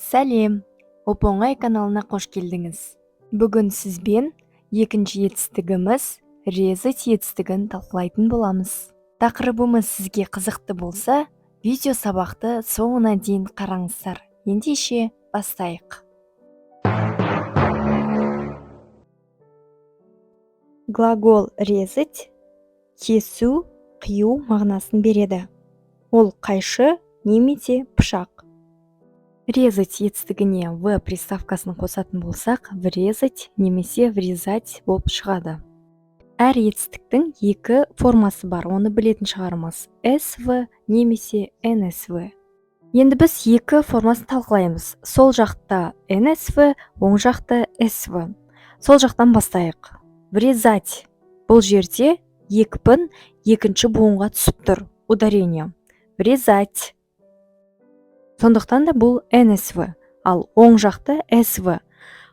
Сәлем, Оп-оңай каналына қош келдіңіз. Бүгін сізбен екінші етістігіміз резать етістігін талқылайтын боламыз. Тақырыбымыз сізге қызықты болса, видео сабақты соңына дейін қараңыздар. Ендеше бастайық. Глагол резать кесу, қию мағынасын береді. Ол қайшы немесе пышақ. Резать етістігіне в приставкасын қосатын болсақ, врезать немесе врезать болып шығады. Әр етістіктің екі формасы бар, оны білетін шығармыз. SV немесе NSV. Енді біз екі формасын талқылаймыз. Сол жақта NSV, оң жақта SV. Сол жақтан бастайық. Врезать. Бұл жерде екпін екінші буынға түсіп тұр. Ударение. Врезать. Сондықтан да бұл NSV, ал оң жақта SV.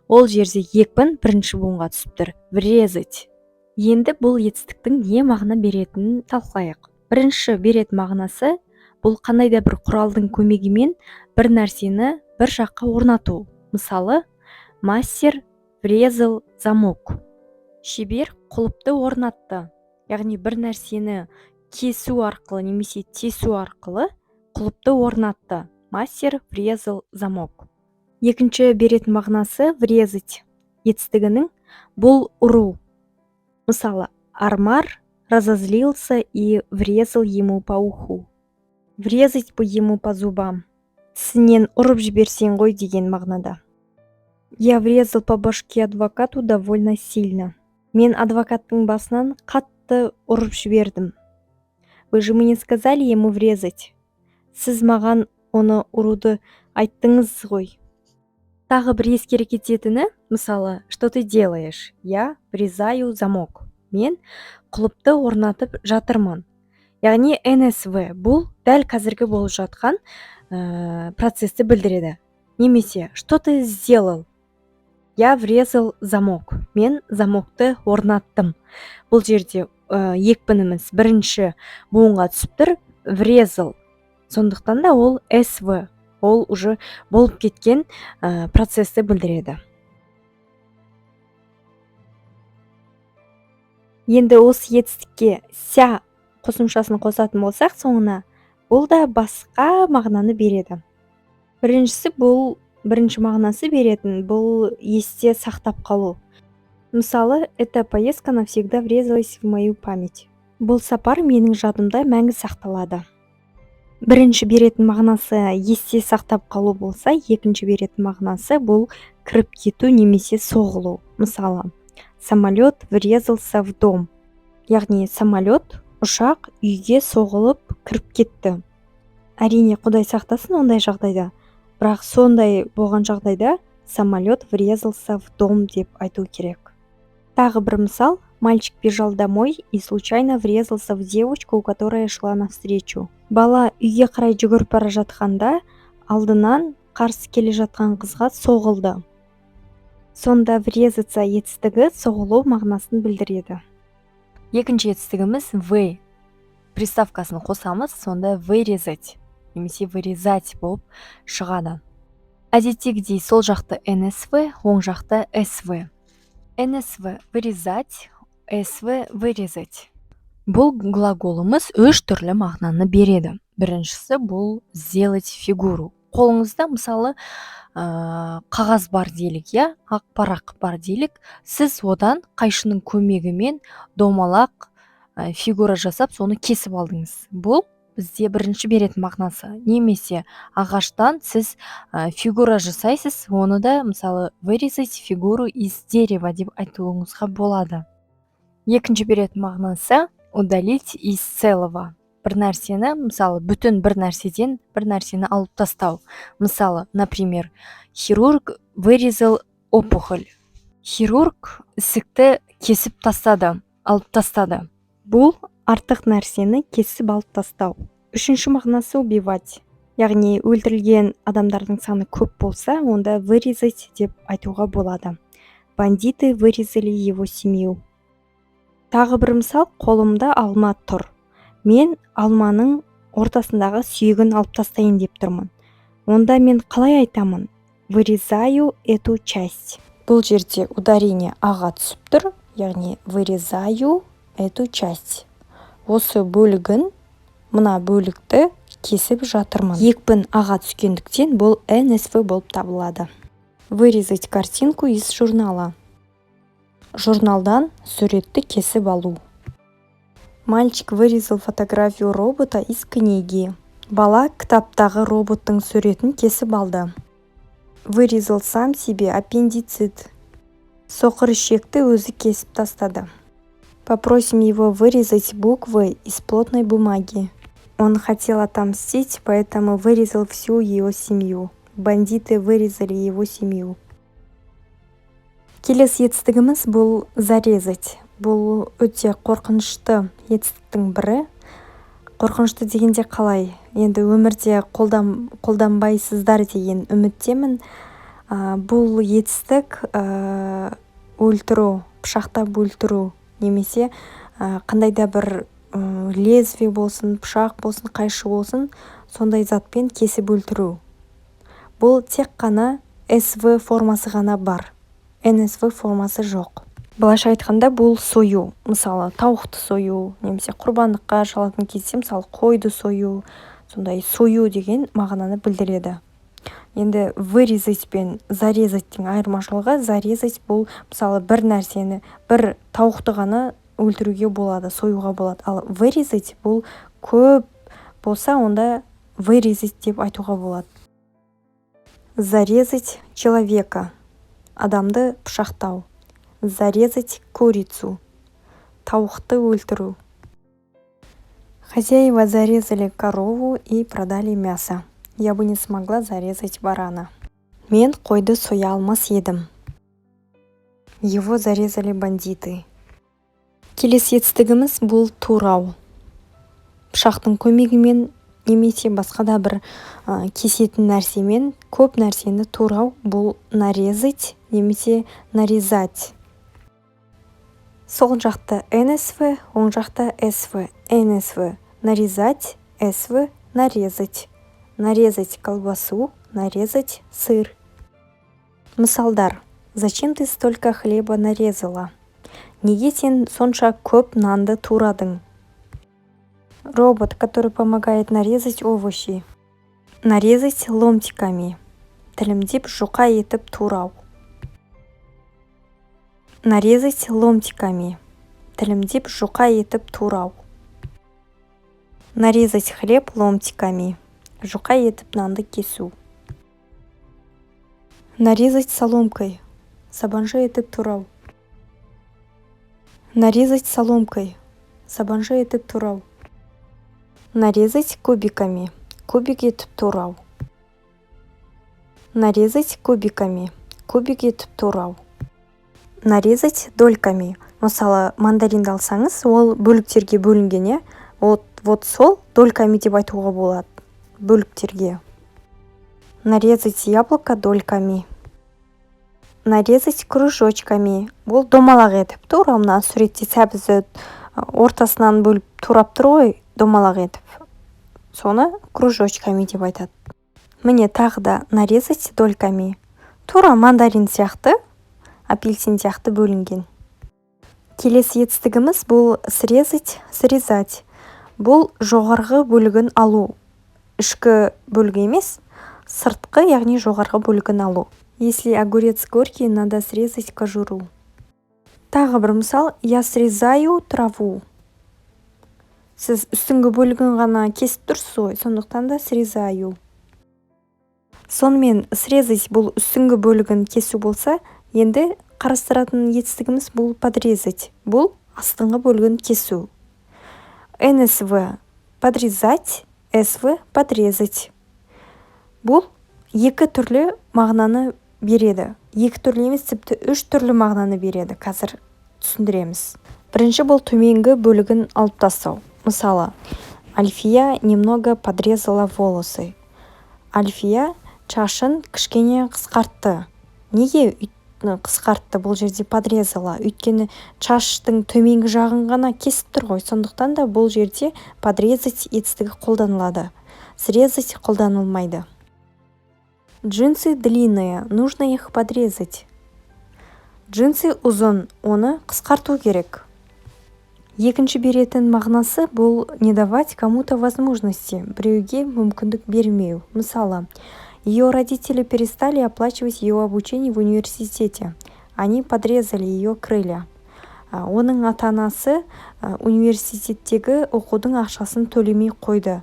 Ол жерде екпін бірінші буынға түсіп тұр. Врезать. Енді бұл етістіктің не мағына беретінін талқылайық. Бірінші беретін мағынасы бұл қандай да бір құралдың көмегімен бір нәрсені бір жаққа орнату. Мысалы, мастер врезал замок. Шебер құлыпты орнатты. Яғни бір нәрсені кесу арқылы немесе тесу арқылы құлыпты орнатты. Мастер врезал замок. Екінші беретін мағынасы врезать етістігінің бұл ұру. Мысалы, Армар разозлился и врезал ему по уху. Врезать бы ему по зубам. Тісінен ұрып жіберсең ғой деген мағынада. Я врезал по башке адвокату довольно сильно. Мен адвокаттың басынан қатты ұрып жібердім. Вы же мне сказали ему врезать. Сіз маған оны ұруды айттыңыз ғой. Тағы бір ескере кететіні, мысалы, что ты делаешь? Я врезаю замок. Мен құлыпты орнатып жатырмын. Яғни NSV бұл дәл қазіргі болып жатқан процесті білдіреді. Немесе, что ты сделал? Я врезал замок. Мен замокты орнаттым. Бұл жерде екпініміз бірінші буынға түсіп тұр. Врезал. Сондықтан да ол SV. Ол уже болып кеткен процесті білдіреді. Енді осы етістікке ся қосымшасын қосатын болсақ, соңына бұл да басқа мағынаны береді. Біріншісі бұл бірінші мағынасы беретін, бұл есте сақтап қалу. Мысалы, эта поездка навсегда врезалась в мою память. Бұл сапар менің жадымда мәңгі сақталады. Бірінші беретін мағынасы есте сақтап қалу болса, екінші беретін мағынасы бұл кіріп кету немесе соғылу. Мысалы, самолет врезался в дом. Яғни самолет, ұшақ үйге соғылып кіріп кетті. Әрине, Құдай сақтасын ондай жағдайда. Бірақ сондай болған жағдайда самолет врезался в дом деп айту керек. Тағы бір мысал. Мальчик бежал домой и случайно врезался в девочку, которая шла навстречу. Бала үйге қарай жүгіріп бара жатқанда алдынан қарсы келе жатқан қызға соғылды. Сонда врезаться етістігі соғылу мағынасын білдіреді. Екінші етістігіміз в приставкасын қосамыз, сонда вырезать немесе вырезать болып шығады. Әдеттегідей сол жақта NSV, оң жақта SV. NSV вырезать, SV вырезать. Бұл глаголымыз үш түрлі мағынаны береді. Біріншісі бұл сделать фигуру. Қолыңызда мысалы қағаз бар делік, ақ парақ бар делік. Сіз одан қайшының көмегімен домалақ фигура жасап, соны кесіп алдыңыз. Бұл бізде бірінші беретін мағынасы. Немесе ағаштан сіз фигура жасайсыз, оны да мысалы вырезать фигуру из дерева деп айтуыңызға болады. Екінші беретін мағынасы удалить из целого. Бір нәрсені, мысалы, бүтін бір нәрседен бір нәрсені алып тастау. Мысалы, например, хирург вырезал опухоль. Хирург ісікті кесіп тастады, алып тастады. Бұл артық нәрсені кесіп алып тастау. Үшінші мағынасы убивать. Яғни өлтірілген адамдардың саны көп болса, онда вырезать деп айтуға болады. Бандиты вырезали его семью. Тағы бір мысал, қолымда алма тұр. Мен алманың ортасындағы сүйегін алып тастайын деп тұрмын. Онда мен қалай айтамын? Вырезаю эту часть. Бұл жерде ударение аға түсіп тұр, яғни вырезаю эту часть. Осы бөлігін, мына бөлікті кесіп жатырмын. Екпін аға түскендіктен бұл НСВ болып табылады. Вырезать картинку из журнала. Журналдан суретті кесіп алу. Мальчик вырезал фотографию робота из книги. Бала кітаптағы роботтың суретін кесіп алды. Вырезал сам себе аппендицит. Соқыр ішекті өзі кесіп тастады. Попросим его вырезать буквы из плотной бумаги. Он хотел отомстить, поэтому вырезал всю его семью. Бандиты вырезали его семью. Келесі етістігіміз бұл зарезать. Бұл өте қорқынышты етістіктің бірі. Қорқынышты дегенде қалай? Енді өмірде қолданбайсыздар деген үміттемін. Бұл етістік өлтіру, пышақтап өлтіру, немесе қандай да бір лезвие болсын, пышақ болсын, қайшы болсын, сондай затпен кесіп өлтіру. Бұл тек қана СВ формасы ғана бар. НСВ формасы жоқ. Былайша айтқанда бұл сою. Мысалы, тауықты сою, немесе құрбандыққа шалатын кезде, мысалы, қойды сою, сондай сою деген мағынаны білдіреді. Енді вырезать пен зарезаттың айырмашылығы, зарезать бұл, мысалы, бір нәрсені, бір тауықты ғана өлтіруге болады, союға болады. Ал вырезать бұл көп болса, онда вырезать деп айтуға болады. Зарезать человека. Адамды пышақтау. Зарезать курицу. Тауықты өлтіру. Хозяева зарезали корову и продали мясо. Я бы не смогла зарезать барана. Мен қойды соя алмас едім. Его зарезали бандиты. Келесі етістігіміз бұл турау. Пышақтың көмегімен немесе басқа да бір кесетін нәрсемен көп нәрсені турау, бұл нарезать немесе нарезать. Сол жақта НСВ, оң жақта СВ. НСВ нарезать, СВ нарезать. Нарезать колбасу, нарезать сыр. Мысалдар. Зачем ты столько хлеба нарезала? Неге сен сонша көп нанды турадың? Робот, который помогает нарезать овощи. Нарезать ломтиками. Тілімдеп жұқа етіп турау. Нарезать ломтиками. Тілімдеп жұқа етіп турау. Нарезать хлеб ломтиками. Жұқа етіп нанды кесу. Нарезать соломкой. Сабанжа етіп турау. Нарезать соломкой. Сабанжа етіп турау. Нарезать кубиками. Кубик етіп турау. Нарезать кубиками. Кубик етіп турау. Нарезать дольками. Мысалы, мандаринді алсаңыз, ол бөліктерге бөлінген, вот сол дольками деп айтуға болады. Бөліктерге. Нарезать яблоко дольками. Нарезать кружочками. Ол домалақ етіп тура, мына суретте сәбізі ортасынан бөліп турап тұр ғой, домалақ етіп. Соны кружочками деп айтады. Міне тағы да нарезать дольками. Тура мандарин сияқты, апельсин сияқты бөлінген. Келесі етістігіміз бұл срезать, срезать. Бұл жоғарғы бөлігін алу. Ішкі бөлігі емес, сыртқы, яғни жоғарғы бөлігін алу. Если огурец горький, надо срезать кожуру. Тағы бір мысал, я срезаю траву. Сіз үстіңгі бөлігін ғана кесіп тұрсыз ғой, сондықтан да срезаю. Сонымен срезать бұл үстіңгі бөлігін кесу болса, енді қарастыратын етістігіміз бұл подрезать. Бұл астыңғы бөлігін кесу. НСВ подрезать, СВ подрезать. Бұл екі түрлі мағынаны береді. Екі түрлі емес, тіпті үш түрлі мағынаны береді. Қазір түсіндіреміз. Бірінші бұл төменгі бөлігін алып тастау. Мысалы, Альфия немного подрезала волосы. Альфия шашын кішкене қысқартты. Неге қысқартты? Бұл жерде подрезала. Өйткені шаштың төменгі жағын ғана кесіп тұр ғой. Сондықтан да бұл жерде подрезать етістігі қолданылады. Срезать қолданылмайды. Джинсы длинные, нужно их подрезать. Джинсы ұзын, оны қысқарту керек. Екінші беретін мағынасы бұл не давать кому-то возможности, біреуге мүмкіндік бермеу. Мысалы, ее родители перестали оплачивать ее обучение в университете. Они подрезали ее крылья. Оның ата-анасы университеттегі оқудың ақшасын төлемей қойды.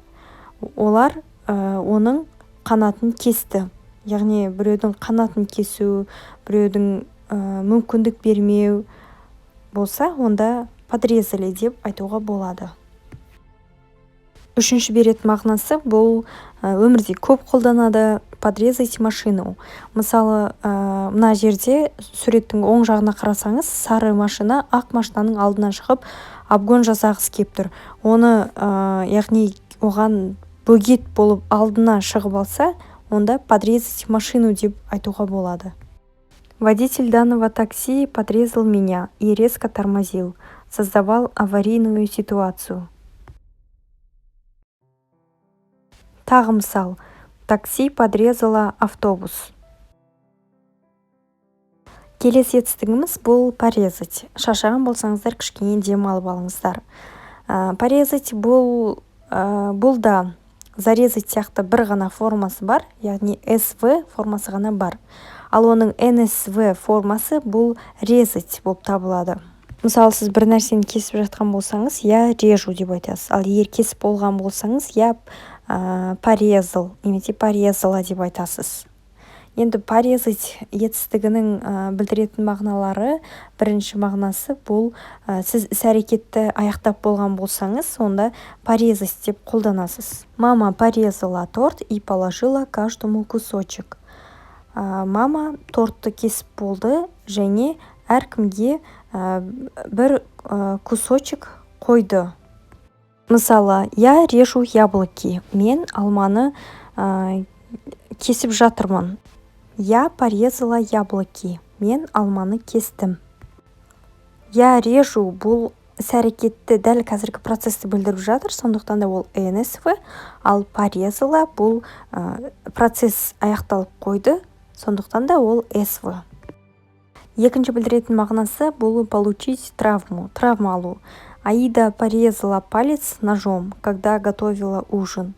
Олар оның қанатын кесті. Яғни біреудің қанатын кесу, біреудің мүмкіндік бермеу болса, онда подрезали деп айтуға болады. Үшінші беретін мағынасы бұл өмірде көп қолданады, подрезать машину. Мысалы, мына жерде суреттің оң жағына қарасаңыз, сары машина ақ машинаның алдынан шығып, обгон жасағысы келіп тұр. Оны, яғни оған бөгет болып алдына шығып алса, онда подрезать машину деп айтуға болады. Водитель данного такси подрезал меня и резко тормозил, создавал аварийную ситуацию. Тағы мысал, такси подрезала автобус. Келесі етістігіміз бұл порезать. Шаршаған болсаңыздар, кішкене дем алып алыңыздар. Порезать бұл да зарезать сияқты бір ғана формасы бар, яғни SV формасы ғана бар. Ал оның NSV формасы бұл резать болып табылады. Мысалы, сіз бір нәрсені кесіп жатқан болсаңыз, я режу деп айтасыз. Ал егер кесіп болған болсаңыз, я порезал, немесе порезала деп айтасыз. Енді порезать етістігінің білдіретін мағыналары, бірінші мағынасы бұл сіз іс-әрекетті аяқтап болған болсаңыз, онда порезать деп қолданасыз. Мама порезала торт и положила каждому кусочек. Мама тортты кесіп болды және әркімге бір кусочек қойды. Мысалы, я режу яблоки. Мен алманы кесіп жатырмын. Я порезала яблоки. Мен алманы кестім. Я режу бұл іс-әрекетті дәл қазіргі процесті білдіріп жатыр, сондықтан да ол NSV, ал порезала бұл процесс аяқталып қойды, сондықтан да ол SV. Екінші білдіретін мағынасы бұл получить травму, травма алу. Аида порезала палец ножом, когда готовила ужин.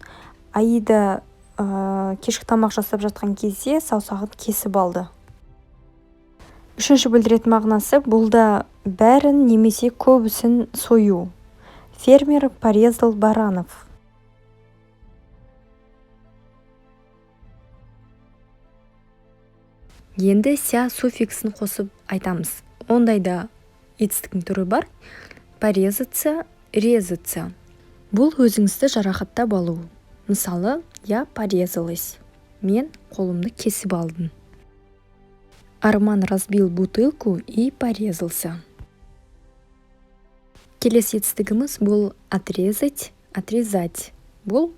Аида кешкі тамақ жасап жатқан кезде саусағын кесіп алды. Үшінші білдіретін мағынасы бұл да бәрін немесе көбісін сою. Фермер порезал баранов. Енді ся суффиксін қосып айтамыз. Ондайда етістіктің түрі бар. Порезаться, резаться. Бұл өзіңізді жарақаттап алу. Мысалы, я порезалась. Мен қолымды кесіп алдым. Арман разбил бутылку и порезался. Келесі етістігіміз бұл отрезать, отрезать. Бұл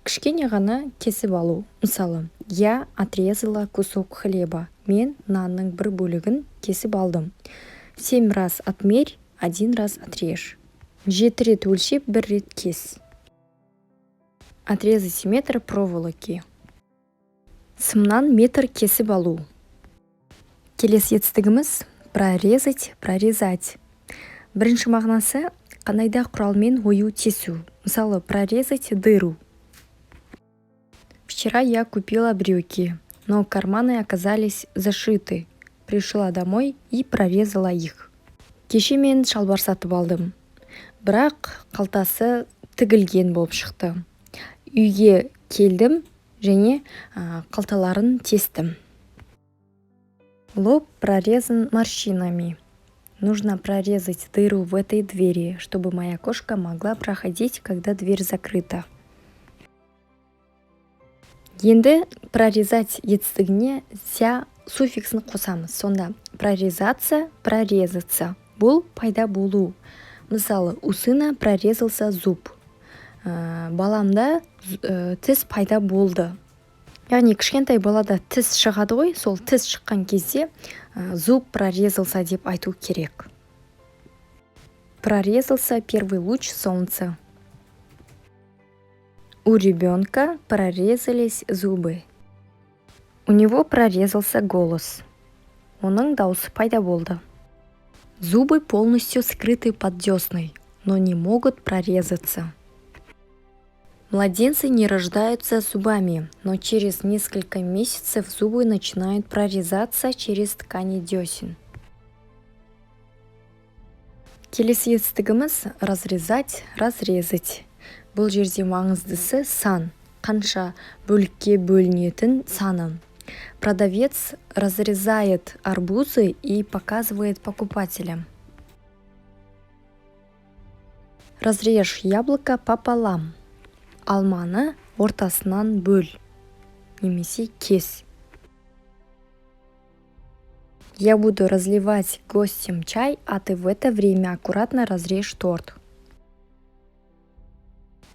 кішкене ғана кесіп алу. Мысалы, я отрезала кусок хлеба. Мен нанның бір бөлігін кесіп алдым. 7 раз отмерь, 1 раз отрежь. 7 рет өлшеп, 1 рет кес. Отрезать метр проволоки. Сымнан метр кесіп алу. Келесі етістігіміз прорезать, прорезать. Бірінші мағынасы қандайда құралмен ою тесу. Мысалы, прорезать дыру. Вчера я купила брюки, но карманы оказались зашиты. Пришла домой и прорезала их. Кеше мен шалбар сатып алдым, бірақ қалтасы тігілген болып шықты. Үйге келдім және қалталарын тестім. Лоб прорезан морщинами. Нужно прорезать дыру в этой двери, чтобы моя кошка могла проходить, когда дверь закрыта. Енді прорезать етістігіне ся суффиксін қосамыз. Сонда прорезаться, прорезаться. Бұл пайда болу. Мысалы, у сына прорезался зуб. Баламда тіс пайда болды. Яғни кішкентай балада тіс шығады ғой, сол тіс шыққан кезде зуб прорезался деп айту керек. Прорезался первый луч солнца. У ребенка прорезались зубы. У него прорезался голос. Оның даусы пайда болды. Зубы полностью скрыты под десной, но не могут прорезаться. Младенцы не рождаются зубами, но через несколько месяцев зубы начинают прорезаться через ткани десен. Келесі етістігіміз разрезать, разрезать. Бұл жерде маңыздысы сан, қанша бөлікке бөлінетін саны. Продавец разрезает арбузы и показывает покупателям. Разрежь яблоко пополам. Алманы ортасынан бөл. Немесе кес. Я буду разливать гостям чай, а ты в это время аккуратно разрежь торт.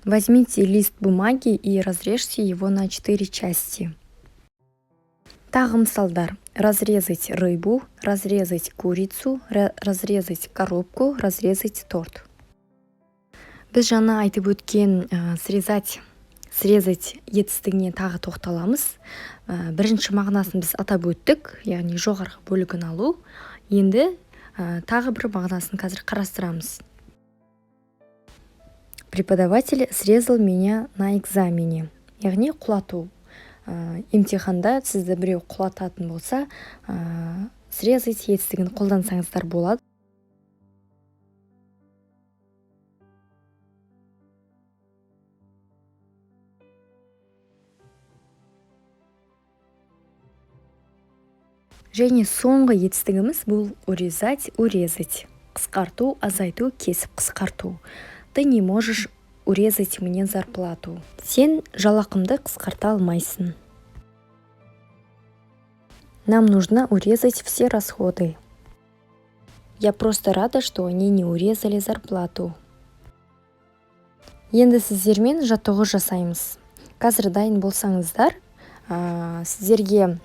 Возьмите лист бумаги и разрежьте его на 4 части. Тағы мысалдар. Разрезать рыбу, разрезать курицу, разрезать коробку, разрезать торт. Біз жаңа айтып өткен срезать етістігіне тағы тоқталамыз. Бірінші мағынасын біз атап өттік, яғни жоғарғы бөлігін алу. Енді тағы бір мағынасын қазір қарастырамыз. Преподаватель срезал меня на экзамене. Яғни құлату. Емтиханда сізді біреу құлататын болса, срезать етістігін қолдансаңыздар болады. Және соңғы етістігіміз бұл урезать, урезать. Қысқарту, азайту, кесіп қысқарту. Ты не можешь урезать мне зарплату. Сен жалақымды қысқарта алмайсың. Нам нужно урезать все расходы. Я просто рада, что они не урезали зарплату. Енді сіздермен жаттығу жасаймыз. Қазір дайын болсаңыздар, сіздерге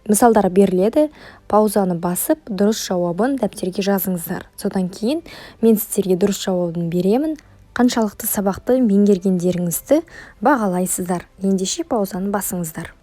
мысалдар беріледі, паузаны басып, дұрыс жауабын дәптерге жазыңыздар. Содан кейін мен сіздерге дұрыс жауабын беремін, қаншалықты сабақты меңгергендеріңізді бағалайсыздар. Ендеше паузаны басыңыздар.